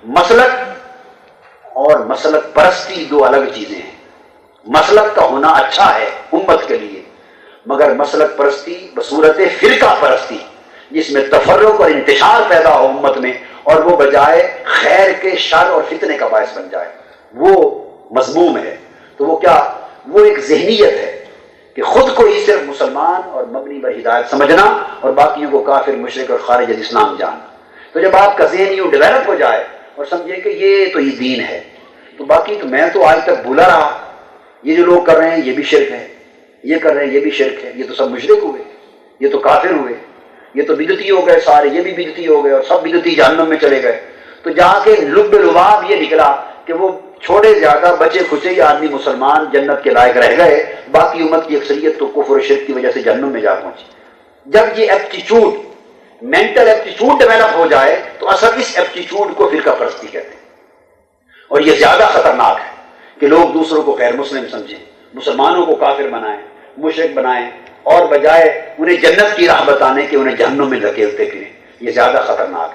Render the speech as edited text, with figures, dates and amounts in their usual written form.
مسلک اور مسلک پرستی دو الگ چیزیں ہیں. مسلک کا ہونا اچھا ہے امت کے لیے، مگر مسلک پرستی بصورت فرقہ پرستی جس میں تفرق اور انتشار پیدا ہو امت میں، اور وہ بجائے خیر کے شر اور فتنے کا باعث بن جائے، وہ مذموم ہے. تو وہ کیا؟ وہ ایک ذہنیت ہے کہ خود کو ہی صرف مسلمان اور مبنی بر ہدایت سمجھنا اور باقیوں کو کافر مشرک اور خارج از اسلام جاننا. تو جب آپ کا ذہن یوں ڈیولپ ہو جائے اور سمجھے کہ یہ تو یہ دین ہے، تو باقی تو میں تو آج تک بھولا رہا، یہ جو لوگ کر رہے ہیں یہ بھی شرک ہے، یہ کر رہے ہیں یہ بھی شرک ہے، یہ تو سب مشرک ہوئے، یہ تو کافر ہوئے، یہ تو بدعتی ہو گئے سارے، یہ بھی بدعتی ہو گئے اور سب بدعتی جہنم میں چلے گئے. تو جا کے لب لباب یہ نکلا کہ وہ چھوڑے زیادہ بچے کھچے یہ آدمی مسلمان جنت کے لائق رہ گئے، باقی امت کی اکثریت تو کفر و شرک کی وجہ سے جہنم میں جا پہنچی. جب یہ ایپٹیچیوڈ، مینٹل ایپٹیچیوڈ ڈیولپ ہو جائے تو اصل اس ایپٹیچیوڈ کو فرقہ پرستی کہتے ہیں. اور یہ زیادہ خطرناک ہے کہ لوگ دوسروں کو غیر مسلم سمجھیں، مسلمانوں کو کافر بنائیں، مشرک بنائیں، اور بجائے انہیں جنت کی راہ بتانے کے انہیں جہنم میں دھکیلتے پھریں. یہ زیادہ خطرناک ہے.